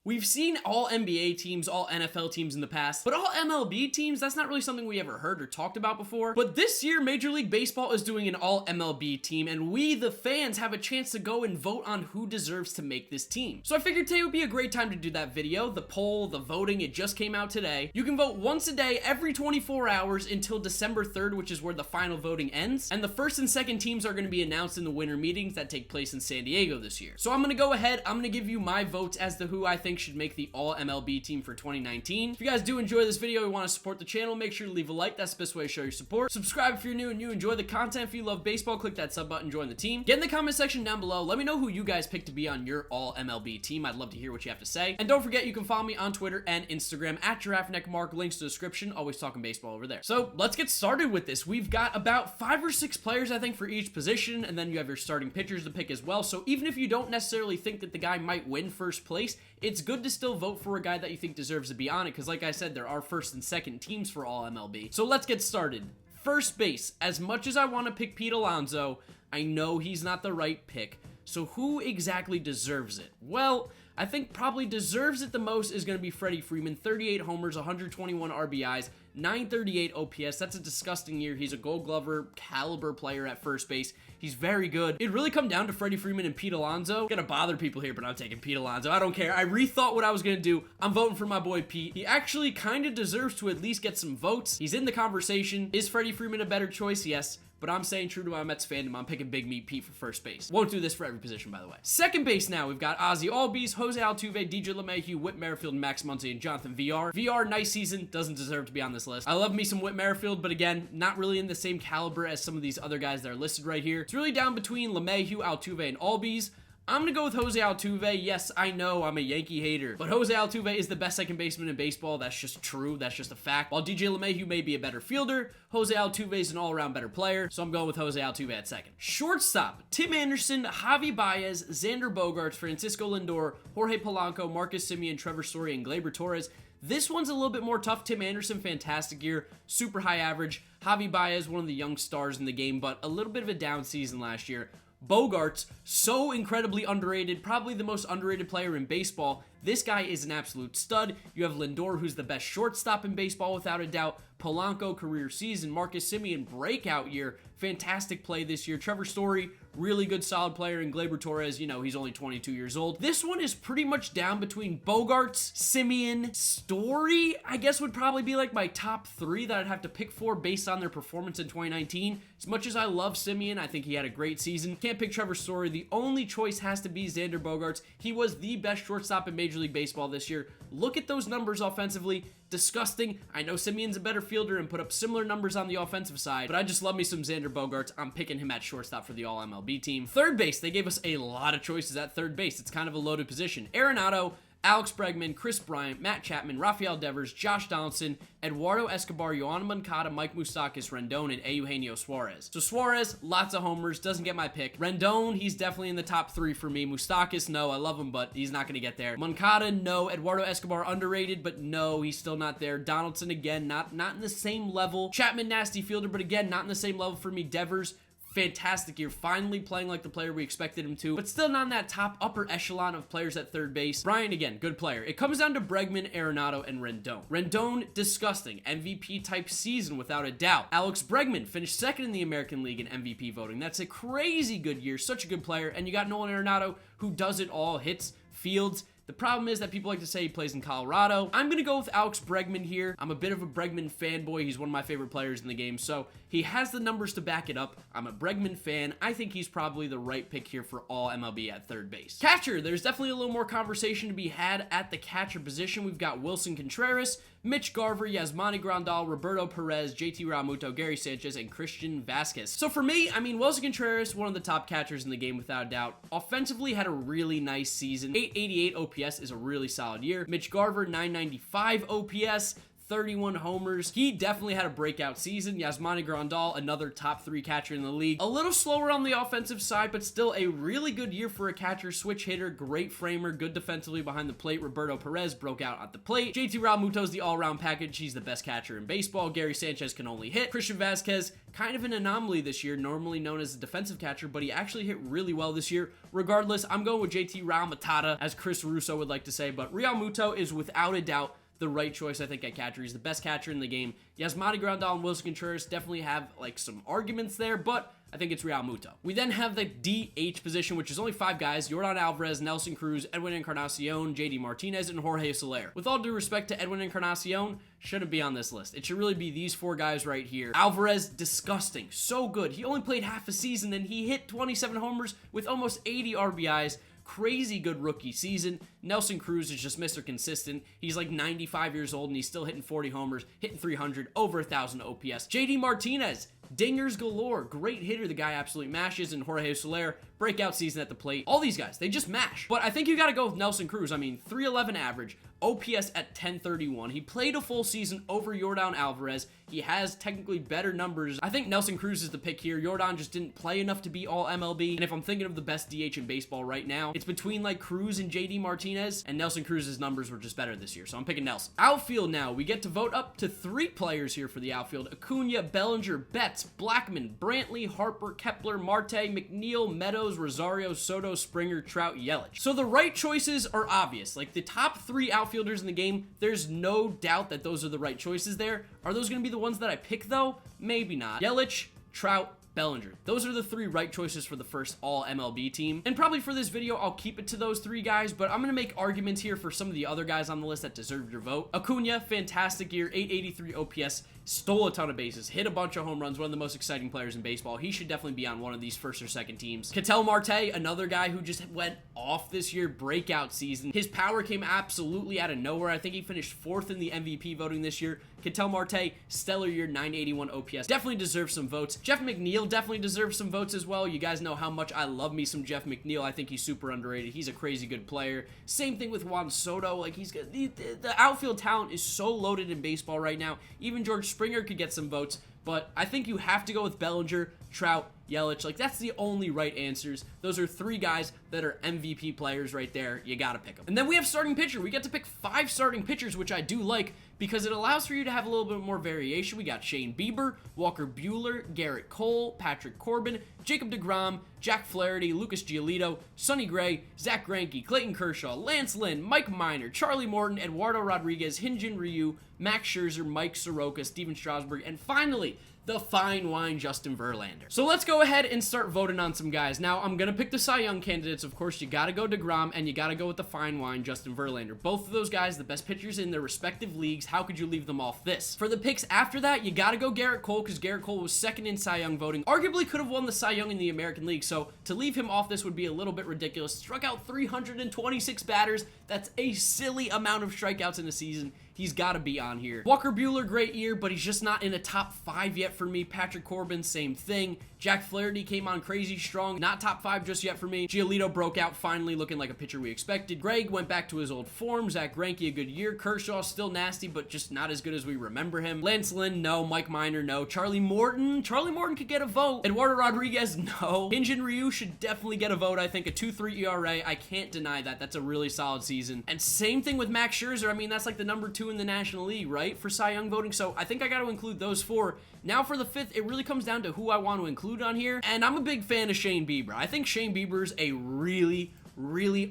We've seen all NBA teams, all NFL teams in the past, but all MLB teams, that's not really something we ever heard or talked about before. But this year, Major League Baseball is doing an all MLB team, and we, the fans, have a chance to go and vote on who deserves to make this team. So I figured today would be a great time to do that video. The poll, the voting, it just came out today. You can vote once a day, every 24 hours until December 3rd, which is where the final voting ends. And the first and second teams are going to be announced in the winter meetings that take place in San Diego this year. So I'm going to go ahead, I'm going to give you my votes as to who I think should make the All-MLB team for 2019. If you guys do enjoy this video and want to support the channel, make sure to leave a like. That's the best way to show your support. Subscribe if you're new and you enjoy the content. If you love baseball, click that sub button, join the team. Get in the comment section down below. Let me know who you guys picked to be on your All-MLB team. I'd love to hear what you have to say. And don't forget, you can follow me on Twitter and Instagram at GiraffeNeckMarc. Links to the description. Always talking baseball over there. So let's get started with this. We've got about 5 or 6 players, I think, for each position, and then you have your starting pitchers to pick as well. So even if you don't necessarily think that the guy might win first place, it's good to still vote for a guy that you think deserves to be on it, because like I said, there are first and second teams for all MLB. So let's get started. First base. As much as I want to pick Pete Alonso, I know he's not the right pick. So who exactly deserves it? Well, I think probably deserves it the most is going to be Freddie Freeman. 38 homers, 121 RBIs, 938 OPS. That's a disgusting year. He's a Gold Glover caliber player at first base. He's very good. It really come down to Freddie Freeman and Pete Alonso. I'm gonna bother people here, but I'm taking Pete Alonso. I don't care. I rethought what I was gonna do. I'm voting for my boy Pete. He actually kind of deserves to at least get some votes. He's in the conversation. Is Freddie Freeman a better choice? Yes. But I'm saying true to my Mets fandom, I'm picking Big Meat Pete for first base. Won't do this for every position, by the way. Second base now, we've got Ozzy Albies, Jose Altuve, DJ LeMahieu, Whit Merrifield, Max Muncy, and Jonathan VR. VR, nice season, doesn't deserve to be on this list. I love me some Whit Merrifield, but again, not really in the same caliber as some of these other guys that are listed right here. It's really down between LeMahieu, Altuve, and Albies. I'm going to go with Jose Altuve. Yes, I know I'm a Yankee hater, but Jose Altuve is the best second baseman in baseball. That's just true. That's just a fact. While DJ LeMahieu may be a better fielder, Jose Altuve is an all-around better player, so I'm going with Jose Altuve at second. Shortstop, Tim Anderson, Javi Baez, Xander Bogaerts, Francisco Lindor, Jorge Polanco, Marcus Semien, Trevor Story, and Gleyber Torres. This one's a little bit more tough. Tim Anderson, fantastic year, super high average. Javi Baez, one of the young stars in the game, but a little bit of a down season last year. Bogaerts, so incredibly underrated, probably the most underrated player in baseball. This guy is an absolute stud. You have Lindor, who's the best shortstop in baseball without a doubt. Polanco, career season. Marcus Semien, breakout year. Fantastic play this year. Trevor Story, really good solid player. And Gleyber Torres, you know, he's only 22 years old. This one is pretty much down between Bogaerts, Semien, Story, I guess would probably be like my top 3 that I'd have to pick for based on their performance in 2019. As much as I love Semien, I think he had a great season. Can't pick Trevor Story. The only choice has to be Xander Bogaerts. He was the best shortstop in Major League Baseball this year. Look at those numbers offensively. Disgusting. I know Semien's a better fielder and put up similar numbers on the offensive side, but I just love me some Xander Bogaerts. I'm picking him at shortstop for the All-MLB team. Third base, they gave us a lot of choices at third base. It's kind of a loaded position. Arenado, Alex Bregman, Chris Bryant, Matt Chapman, Rafael Devers, Josh Donaldson, Eduardo Escobar, Yohan Moncada, Mike Moustakas, Rendon, and Eugenio Suarez. So Suarez, lots of homers, doesn't get my pick. Rendon, he's definitely in the top 3 for me. Moustakas, no, I love him, but he's not going to get there. Moncada, no. Eduardo Escobar, underrated, but no, he's still not there. Donaldson, again, not in the same level. Chapman, nasty fielder, but again, not in the same level for me. Devers, fantastic year, finally playing like the player we expected him to, but still not in that top upper echelon of players at third base. Bryant, again, good player. It comes down to Bregman, Arenado, and Rendon. Rendon, disgusting. MVP type season without a doubt. Alex Bregman finished second in the American League in MVP voting. That's a crazy good year, such a good player. And you got Nolan Arenado, who does it all, hits, fields. The problem is that people like to say he plays in Colorado. I'm going to go with Alex Bregman here. I'm a bit of a Bregman fanboy. He's one of my favorite players in the game, so he has the numbers to back it up. I'm a Bregman fan. I think he's probably the right pick here for all MLB at third base. Catcher, there's definitely a little more conversation to be had at the catcher position. We've got Wilson Contreras, Mitch Garver, Yasmani Grandal, Roberto Perez, JT Realmuto, Gary Sanchez, and Christian Vasquez. So for me, I mean, Wilson Contreras, one of the top catchers in the game without a doubt. Offensively, had a really nice season. 888 OPS is a really solid year. Mitch Garver, 995 OPS. 31 homers. He definitely had a breakout season. Yasmani Grandal, another top 3 catcher in the league. A little slower on the offensive side, but still a really good year for a catcher. Switch hitter, great framer, good defensively behind the plate. Roberto Perez broke out at the plate. JT Realmuto's the all-around package. He's the best catcher in baseball. Gary Sanchez can only hit. Christian Vasquez, kind of an anomaly this year, normally known as a defensive catcher, but he actually hit really well this year. Regardless, I'm going with JT Realmuto, as Chris Russo would like to say, but Realmuto is without a doubt the right choice, I think, at catcher. He's the best catcher in the game. Yasmani Grandal and Wilson Contreras definitely have, like, some arguments there, but I think it's Realmuto. We then have the DH position, which is only 5 guys: Yordan Alvarez, Nelson Cruz, Edwin Encarnacion, JD Martinez, and Jorge Soler. With all due respect to Edwin Encarnacion, shouldn't be on this list. It should really be these 4 guys right here. Alvarez, disgusting. So good. He only played half a season, and he hit 27 homers with almost 80 RBIs. Crazy good rookie season. Nelson Cruz is just Mr. Consistent. He's like 95 years old and he's still hitting 40 homers, hitting 300, over 1,000 OPS. JD Martinez, dingers galore. Great hitter. The guy absolutely mashes. And Jorge Soler, breakout season at the plate. All these guys, they just mash. But I think you got to go with Nelson Cruz. I mean, 311 average, OPS at 1031. He played a full season over Yordan Alvarez. He has technically better numbers. I think Nelson Cruz is the pick here. Yordan just didn't play enough to be all MLB. And if I'm thinking of the best DH in baseball right now, it's between like Cruz and JD Martinez, and Nelson Cruz's numbers were just better this year, so I'm picking Nelson. Outfield now. We get to vote up to 3 players here for the outfield: Acuna, Bellinger, Betts, Blackmon, Brantley, Harper, Kepler, Marte, McNeil, Meadows, Rosario, Soto, Springer, Trout, Yelich. So the right choices are obvious. Like the top 3 outfielders in the game, there's no doubt that those are the right choices there. Are those going to be the ones that I pick though? Maybe not. Yelich, Trout, Bellinger. Those are the 3 right choices for the first all-MLB team. And probably for this video, I'll keep it to those 3 guys, but I'm going to make arguments here for some of the other guys on the list that deserve your vote. Acuna, fantastic year, 883 OPS, stole a ton of bases, hit a bunch of home runs, one of the most exciting players in baseball. He should definitely be on one of these first or second teams. Ketel Marte, another guy who just went off this year, breakout season. His power came absolutely out of nowhere. I think he finished 4th in the MVP voting this year. Ketel Marte, stellar year, 981 OPS. Definitely deserves some votes. Jeff McNeil definitely deserves some votes as well. You guys know how much I love me some Jeff McNeil. I think he's super underrated. He's a crazy good player. Same thing with Juan Soto. Like, he's good. The outfield talent is so loaded in baseball right now. Even George Springer could get some votes, but I think you have to go with Bellinger, Trout, Yelich. Like, that's the only right answers. Those are 3 guys that are MVP players right there. You gotta pick them. And then we have starting pitcher. We get to pick 5 starting pitchers, which I do like because it allows for you to have a little bit more variation. We got Shane Bieber, Walker Buehler, Garrett Cole, Patrick Corbin, Jacob deGrom, Jack Flaherty, Lucas Giolito, Sonny Gray, Zach Greinke, Clayton Kershaw, Lance Lynn, Mike Minor, Charlie Morton, Eduardo Rodriguez, Hyun-Jin Ryu, Max Scherzer, Mike Soroka, Steven Strasburg, and finally, the fine wine Justin Verlander. So let's go ahead and start voting on some guys. Now, I'm going to pick the Cy Young candidates. Of course, you got to go DeGrom, and you got to go with the fine wine Justin Verlander. Both of those guys, the best pitchers in their respective leagues. How could you leave them off this? For the picks after that, you got to go Garrett Cole, because Garrett Cole was 2nd in Cy Young voting. Arguably could have won the Cy Young in the American League, so to leave him off this would be a little bit ridiculous. Struck out 326 batters. That's a silly amount of strikeouts in a season. He's got to be on here. Walker Buehler, great year, but he's just not in a top 5 yet for me. Patrick Corbin, same thing. Jack Flaherty came on crazy strong. Not top 5 just yet for me. Giolito broke out, finally looking like a pitcher we expected. Greg went back to his old form. Zach Greinke, a good year. Kershaw, still nasty, but just not as good as we remember him. Lance Lynn, no. Mike Minor, no. Charlie Morton could get a vote. Eduardo Rodriguez, no. Hyun-Jin Ryu should definitely get a vote. I think a 2.3 ERA. I can't deny that. That's a really solid season. And same thing with Max Scherzer. I mean, that's like the number 2 in the National League, right? For Cy Young voting. So I think I got to include those 4. Now for the 5th, it really comes down to who I want to include on here. And I'm a big fan of Shane Bieber. I think Shane Bieber's a really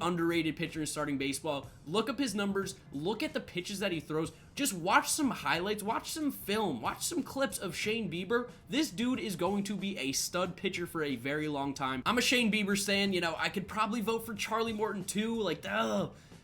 underrated pitcher in starting baseball. Look up his numbers. Look at the pitches that he throws. Just watch some highlights. Watch some film. Watch some clips of Shane Bieber. This dude is going to be a stud pitcher for a very long time. I'm a Shane Bieber stan. You know, I could probably vote for Charlie Morton too. Like,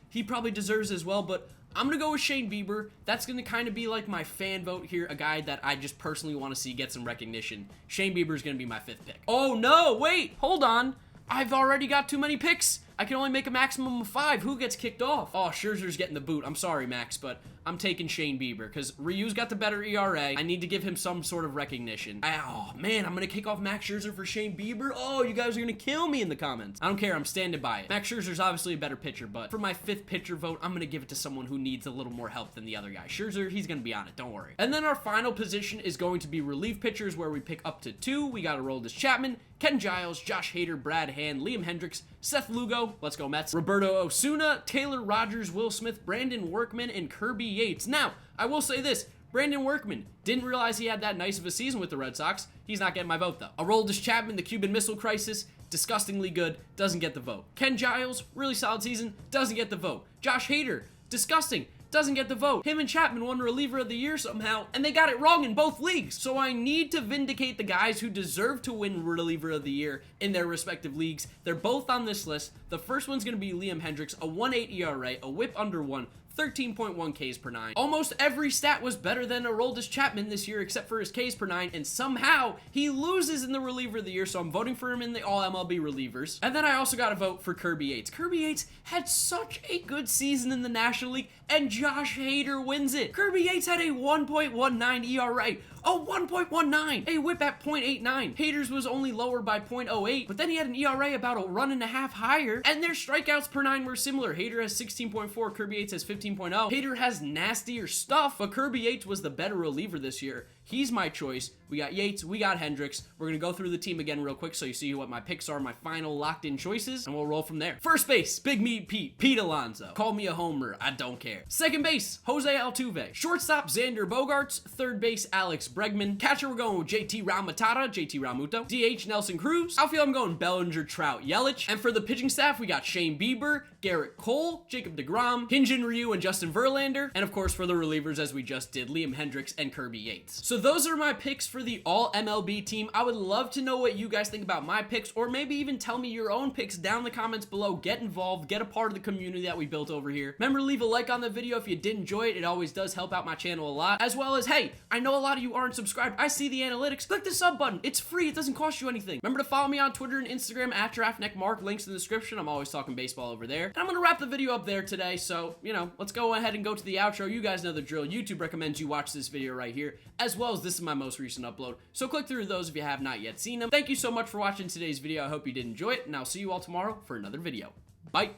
he probably deserves it as well, but I'm going to go with Shane Bieber. That's going to kind of be like my fan vote here, a guy that I just personally want to see get some recognition. Shane Bieber is going to be my 5th pick. Oh, no, wait, hold on. I've already got too many picks. I can only make a maximum of 5. Who gets kicked off? Oh, Scherzer's getting the boot. I'm sorry, Max, but I'm taking Shane Bieber because Ryu's got the better ERA. I need to give him some sort of recognition. Oh, man, I'm going to kick off Max Scherzer for Shane Bieber. Oh, you guys are going to kill me in the comments. I don't care. I'm standing by it. Max Scherzer's obviously a better pitcher, but for my 5th pitcher vote, I'm going to give it to someone who needs a little more help than the other guy. Scherzer, he's going to be on it. Don't worry. And then our final position is going to be relief pitchers where we pick up to 2. We got Aroldis Chapman, Ken Giles, Josh Hader, Brad Hand, Liam Hendricks, Seth Lugo, let's go Mets, Roberto Osuna, Taylor Rogers, Will Smith, Brandon Workman, and Kirby Yates. Now, I will say this, Brandon Workman, didn't realize he had that nice of a season with the Red Sox. He's not getting my vote, though. Aroldis Chapman, the Cuban Missile Crisis, disgustingly good, doesn't get the vote. Ken Giles, really solid season, doesn't get the vote. Josh Hader, disgusting, doesn't get the vote. Him and Chapman won Reliever of the Year somehow, and they got it wrong in both leagues. So I need to vindicate the guys who deserve to win Reliever of the Year in their respective leagues. They're both on this list. The first one's going to be Liam Hendricks, a 1.8 ERA, a whip under 1, 13.1 Ks per 9. Almost every stat was better than Aroldis Chapman this year except for his Ks per 9, and somehow he loses in the Reliever of the Year, so I'm voting for him in the All-MLB relievers. And then I also got to vote for Kirby Yates. Kirby Yates had such a good season in the National League, and Josh Hader wins it. Kirby Yates had a 1.19 ERA, a 1.19, a whip at 0.89. Hader's was only lower by 0.08, but then he had an ERA about a 1.5 higher, and their strikeouts per 9 were similar. Hader has 16.4, Kirby Yates has 15.0. Hader has nastier stuff, but Kirby Yates was the better reliever this year. He's my choice. We got Yates, we got Hendricks. We're going to go through the team again real quick so you see what my picks are, my final locked-in choices, and we'll roll from there. First base, Big Meat Pete Alonso. Call me a homer, I don't care. Second base, Jose Altuve. Shortstop, Xander Bogaerts. Third base, Alex Bregman. Catcher, we're going with JT Realmuto. DH, Nelson Cruz. Outfield, I'm going Bellinger, Trout, Yelich. And for the pitching staff, we got Shane Bieber, Garrett Cole, Jacob deGrom, Hyun-Jin Ryu, and Justin Verlander. And of course, for the relievers, as we just did, Liam Hendricks and Kirby Yates. So those are my picks for the All-MLB team. I would love to know what you guys think about my picks, or maybe even tell me your own picks down in the comments below. Get involved, get a part of the community that we built over here. Remember to leave a like on the video if you did enjoy it. It always does help out my channel a lot. As well as, hey, I know a lot of you aren't subscribed. I see the analytics. Click the sub button. It's free. It doesn't cost you anything. Remember to follow me on Twitter and Instagram at GiraffeNeckMarc. Links in the description. I'm always talking baseball over there. And I'm going to wrap the video up there today. So, let's go ahead and go to the outro. You guys know the drill. YouTube recommends you watch this video right here, as well as this is my most recent upload. So click through those if you have not yet seen them. Thank you so much for watching today's video. I hope you did enjoy it, and I'll see you all tomorrow for another video. Bye.